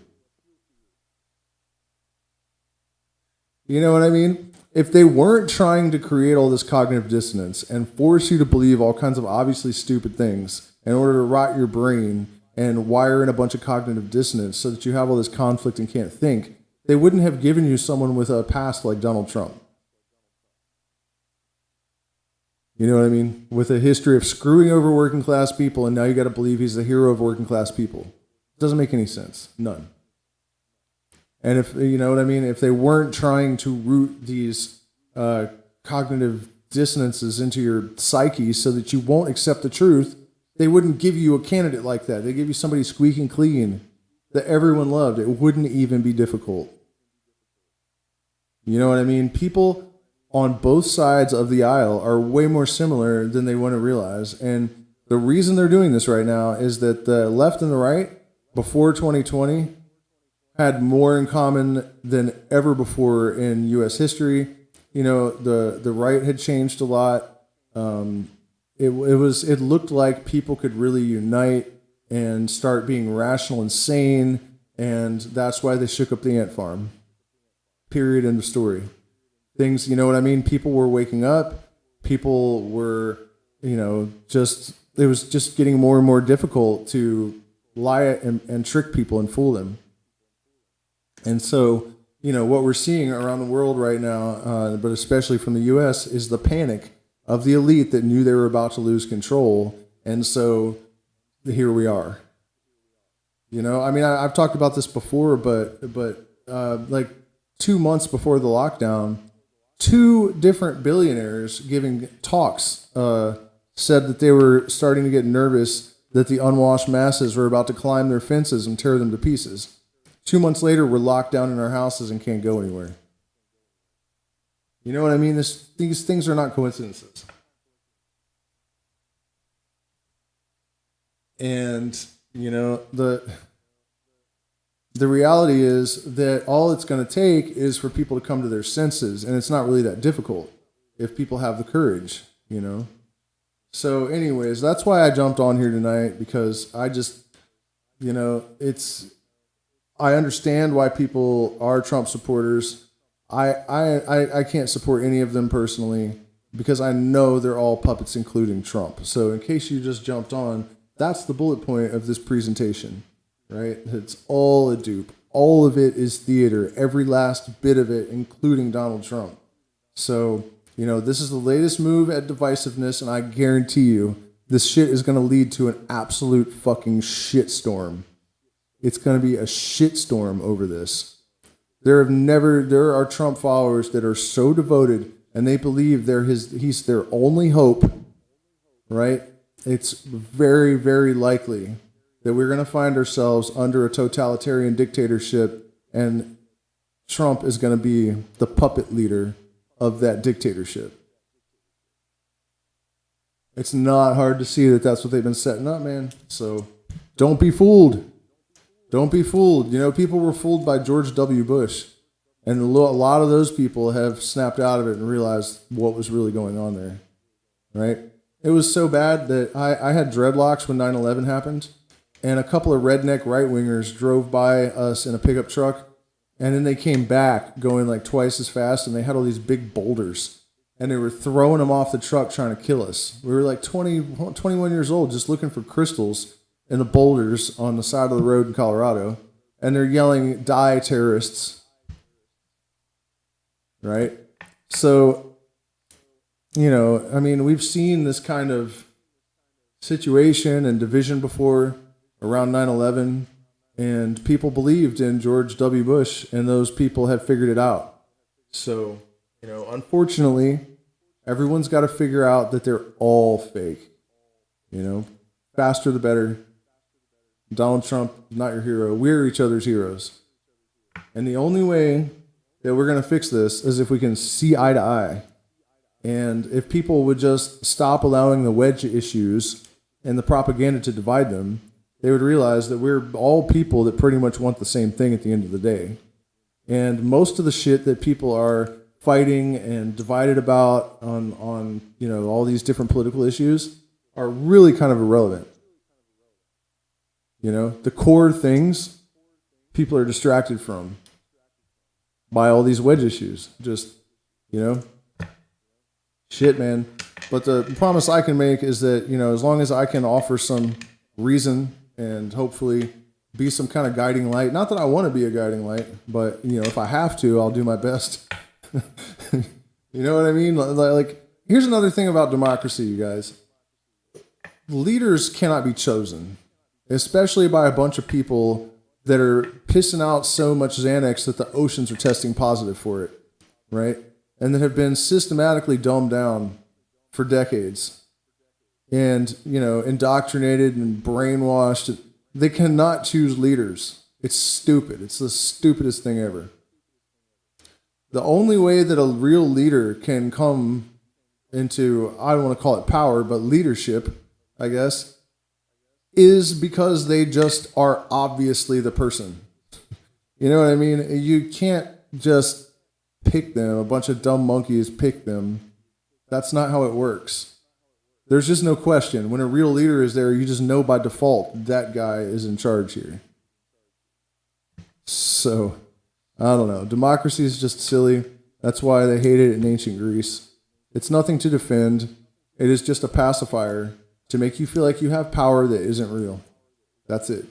You know what I mean? If they weren't trying to create all this cognitive dissonance and force you to believe all kinds of obviously stupid things in order to rot your brain and wire in a bunch of cognitive dissonance so that you have all this conflict and can't think, they wouldn't have given you someone with a past like Donald Trump. You know what I mean? With a history of screwing over working class people, and now you got to believe he's the hero of working class people. It doesn't make any sense. None. And if, you know what I mean? If they weren't trying to root these cognitive dissonances into your psyche so that you won't accept the truth, they wouldn't give you a candidate like that. They give you somebody squeaking clean that everyone loved. It wouldn't even be difficult. You know what I mean? People on both sides of the aisle are way more similar than they want to realize. And the reason they're doing this right now is that the left and the right, before 2020, had more in common than ever before in U.S. history. You know, the right had changed a lot. It looked like people could really unite and start being rational and sane, and that's why they shook up the ant farm. Period. End of story. Things, you know what I mean? People were waking up. People were, you know, it was just getting more and more difficult to lie and trick people and fool them. And so, you know, what we're seeing around the world right now, but especially from the U.S., is the panic of the elite that knew they were about to lose control. And so here we are. You know, I mean, I've talked about this before, but like 2 months before the lockdown, 2 different billionaires giving talks said that they were starting to get nervous that the unwashed masses were about to climb their fences and tear them to pieces. 2 months later, we're locked down in our houses and can't go anywhere. You know what I mean? These things are not coincidences. And, you know, the reality is that all it's going to take is for people to come to their senses, and it's not really that difficult if people have the courage, you know. So anyways, that's why I jumped on here tonight, because I just, you know, I understand why people are Trump supporters. I can't support any of them personally because I know they're all puppets, including Trump. So in case you just jumped on, that's the bullet point of this presentation, right? It's all a dupe. All of it is theater, every last bit of it, including Donald Trump. So, you know, this is the latest move at divisiveness, and I guarantee you this shit is going to lead to an absolute fucking shitstorm. It's going to be a shitstorm over this. There are Trump followers that are so devoted, and they believe he's their only hope, right? It's very, very likely that we're going to find ourselves under a totalitarian dictatorship, and Trump is going to be the puppet leader of that dictatorship. It's not hard to see that that's what they've been setting up, man. So don't be fooled. Don't be fooled. You know, people were fooled by George W. Bush, and a lot of those people have snapped out of it and realized what was really going on there, right? It was so bad that I had dreadlocks when 9/11 happened, and a couple of redneck right-wingers drove by us in a pickup truck, and then they came back going like twice as fast, and they had all these big boulders, and they were throwing them off the truck trying to kill us. We were like 21 years old just looking for crystals in the boulders on the side of the road in Colorado, and they're yelling, "Die, terrorists." Right? So, you know, I mean, we've seen this kind of situation and division before around 9/11, and people believed in George W. Bush, and those people have figured it out. So, you know, unfortunately, everyone's got to figure out that they're all fake. You know, faster the better. Donald Trump, not your hero. We're each other's heroes. And the only way that we're going to fix this is if we can see eye to eye. And if people would just stop allowing the wedge issues and the propaganda to divide them, they would realize that we're all people that pretty much want the same thing at the end of the day. And most of the shit that people are fighting and divided about on all these different political issues are really kind of irrelevant. The core things people are distracted from by all these wedge issues. Just, shit, man. But the promise I can make is that, as long as I can offer some reason and hopefully be some kind of guiding light, not that I want to be a guiding light, but, if I have to, I'll do my best. You know what I mean? Like, here's another thing about democracy, you guys. Leaders cannot be chosen, especially by a bunch of people that are pissing out so much Xanax that the oceans are testing positive for it, right? And that have been systematically dumbed down for decades and, indoctrinated and brainwashed. They cannot choose leaders. It's stupid. It's the stupidest thing ever. The only way that a real leader can come into, I don't want to call it power, but leadership, I guess, is because they just are obviously the person. You know what I mean? You can't just pick them. A bunch of dumb monkeys pick them. That's not how it works. There's just no question. When a real leader is there, you just know by default that guy is in charge here. So, I don't know. Democracy is just silly. That's why they hated it in ancient Greece. It's nothing to defend. It is just a pacifier to make you feel like you have power that isn't real. That's it.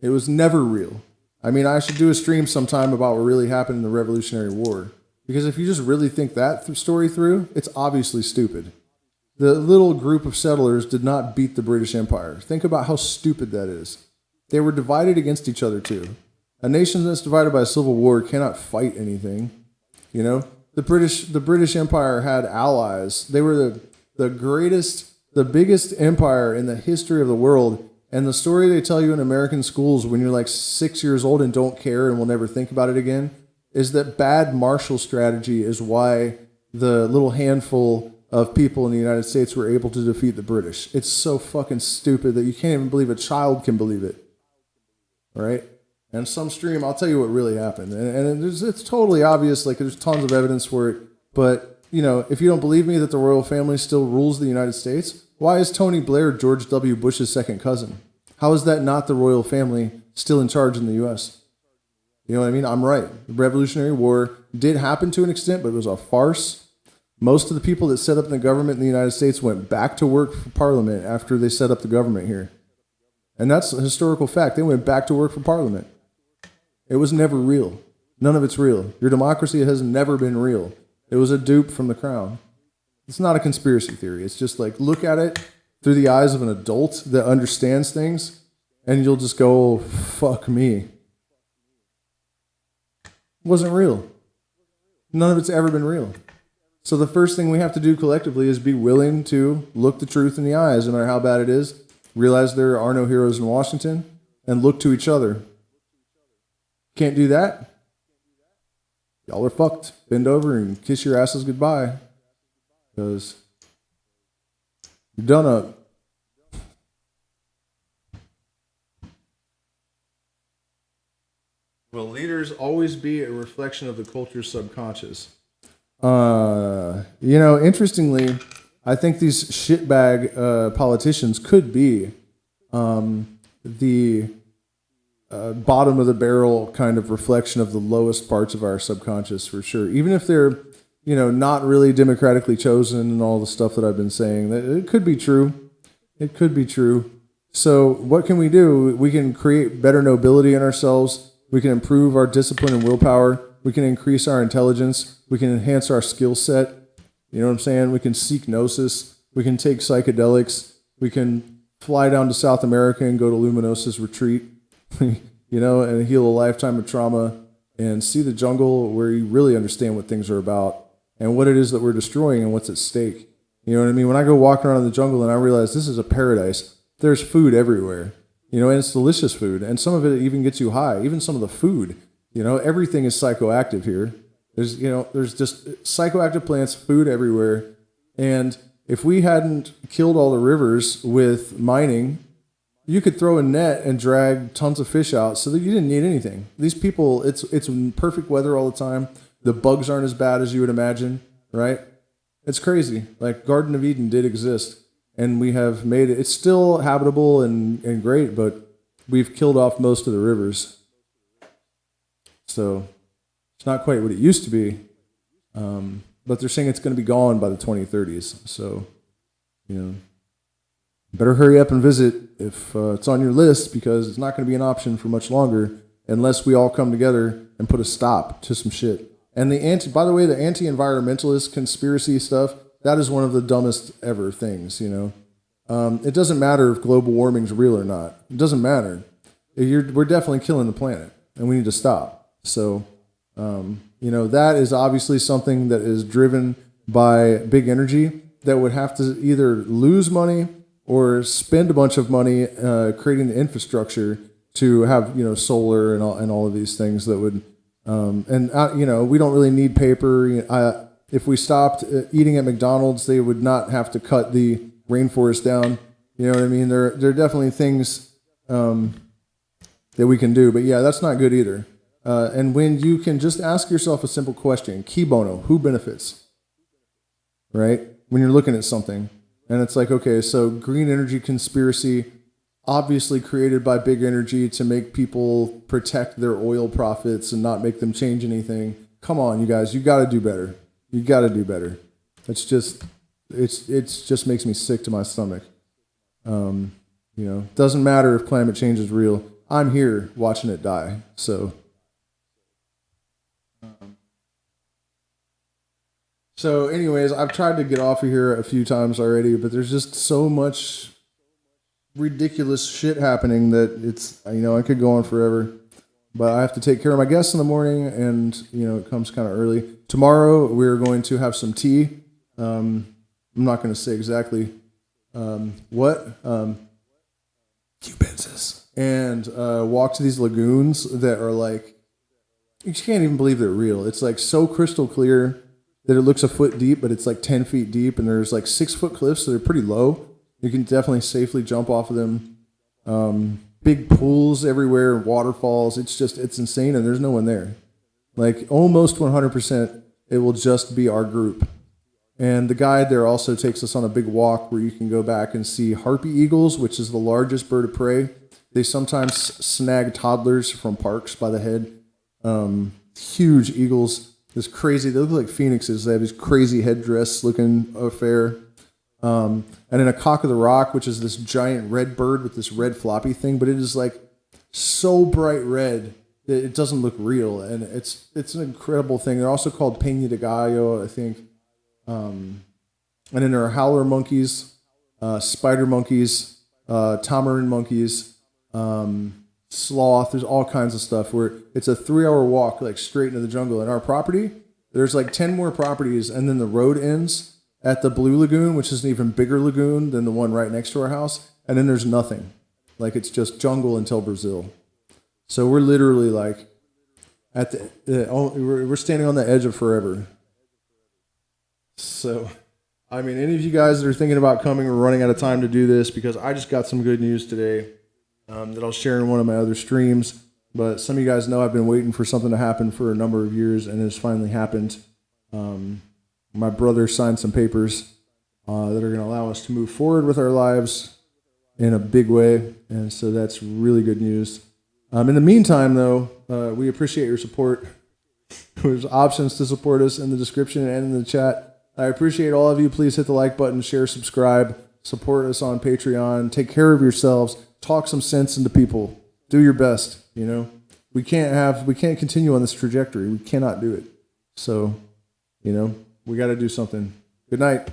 It was never real. I mean, I should do a stream sometime about what really happened in the Revolutionary War. Because if you just really think that story through, it's obviously stupid. The little group of settlers did not beat the British Empire. Think about how stupid that is. They were divided against each other too. A nation that's divided by a civil war cannot fight anything. The British Empire had allies. They were the greatest, the biggest empire in the history of the world. And the story they tell you in American schools when you're like 6 years old and don't care and will never think about it again is that bad martial strategy is why the little handful of people in the United States were able to defeat the British. It's so fucking stupid that you can't even believe a child can believe it. Right? And some stream, I'll tell you what really happened. And it's totally obvious, like there's tons of evidence for it. But, if you don't believe me that the royal family still rules the United States, why is Tony Blair George W. Bush's second cousin? How is that not the royal family still in charge in the U.S.? You know what I mean? I'm right. The Revolutionary War did happen to an extent, but it was a farce. Most of the people that set up the government in the United States went back to work for Parliament after they set up the government here. And that's a historical fact. They went back to work for Parliament. It was never real. None of it's real. Your democracy has never been real. It was a dupe from the crown. It's not a conspiracy theory. It's just like, look at it through the eyes of an adult that understands things, and you'll just go, oh, fuck me. It wasn't real. None of it's ever been real. So the first thing we have to do collectively is be willing to look the truth in the eyes, no matter how bad it is, realize there are no heroes in Washington, and look to each other. Can't do that? Y'all are fucked. Bend over and kiss your asses goodbye. Because you're done up. Will leaders always be a reflection of the culture's subconscious? Interestingly, I think these shitbag politicians could be the bottom of the barrel kind of reflection of the lowest parts of our subconscious for sure. Even if they're, not really democratically chosen and all the stuff that I've been saying, it could be true. It could be true. So what can we do? We can create better nobility in ourselves. We can improve our discipline and willpower. We can increase our intelligence. We can enhance our skill set. You know what I'm saying? We can seek gnosis. We can take psychedelics. We can fly down to South America and go to Luminosis retreat, and heal a lifetime of trauma and see the jungle where you really understand what things are about and what it is that we're destroying and what's at stake. You know what I mean? When I go walking around in the jungle and I realize this is a paradise, there's food everywhere. you know, and it's delicious food. And some of it even gets you high, even some of the food, you know, everything is psychoactive here. There's just psychoactive plants, food everywhere. And if we hadn't killed all the rivers with mining, you could throw a net and drag tons of fish out so that you didn't need anything. These people, it's perfect weather all the time. The bugs aren't as bad as you would imagine, right? It's crazy. Like Garden of Eden did exist, and we have made it. It's still habitable and great, but we've killed off most of the rivers. So it's not quite what it used to be, but they're saying it's going to be gone by the 2030s. So, you know, better hurry up and visit if it's on your list, because it's not going to be an option for much longer unless we all come together and put a stop to some shit. And by the way, the anti-environmentalist conspiracy stuff, that is one of the dumbest ever things, you know. It doesn't matter if global warming's real or not. It doesn't matter. We're definitely killing the planet, and we need to stop. So, you know, that is obviously something that is driven by big energy that would have to either lose money or spend a bunch of money creating the infrastructure to have, you know, solar and all of these things that would, you know, we don't really need paper. If we stopped eating at McDonald's, they would not have to cut the rainforest down. You know what I mean? There are definitely things that we can do, but yeah, that's not good either. And when you can just ask yourself a simple question, key bono, who benefits? Right? When you're looking at something. And it's like, okay, so green energy conspiracy, obviously created by big energy to make people protect their oil profits and not make them change anything. Come on, you guys, you got to do better. You got to do better. It's just makes me sick to my stomach. You know, doesn't matter if climate change is real. I'm here watching it die. So anyways, I've tried to get off of here a few times already, but there's just so much ridiculous shit happening that it's, you know, I could go on forever. But I have to take care of my guests in the morning, and, you know, it comes kind of early. Tomorrow, we're going to have some tea. I'm not going to say exactly what. Cubensis. And walk to these lagoons that are like, you can't even believe they're real. It's like so crystal clear that it looks a foot deep, but it's like 10 feet deep, and there's like 6-foot cliffs, so they're pretty low. You can definitely safely jump off of them. Big pools everywhere, waterfalls. It's insane, and there's no one there. Like almost 100%, it will just be our group. And the guide there also takes us on a big walk where you can go back and see harpy eagles, which is the largest bird of prey. They sometimes snag toddlers from parks by the head. Huge eagles. This crazy, they look like phoenixes. They have these crazy headdress looking affair. And then a cock of the rock, which is this giant red bird with this red floppy thing, but it is like so bright red that it doesn't look real. And it's an incredible thing. They're also called Peña de Gallo, I think. And then there are howler monkeys, spider monkeys, tamarin monkeys, sloth. There's all kinds of stuff where it's a 3-hour walk like straight into the jungle. In our property, there's like 10 more properties, and then the road ends at the Blue Lagoon, which is an even bigger lagoon than the one right next to our house, and then there's nothing. Like it's just jungle until Brazil. So we're literally like at we're standing on the edge of forever. So, I mean, any of you guys that are thinking about coming, we're running out of time to do this because I just got some good news today. That I'll share in one of my other streams. But some of you guys know I've been waiting for something to happen for a number of years, and it's finally happened. My brother signed some papers that are going to allow us to move forward with our lives in a big way, and so that's really good news. In the meantime, though, we appreciate your support. There's options to support us in the description and in the chat. I appreciate all of you. Please hit the like button, share, subscribe, support us on Patreon. Take care of yourselves. Talk some sense into people. Do your best, you know. We can't continue on this trajectory. We cannot do it. So, you know, we got to do something. Good night.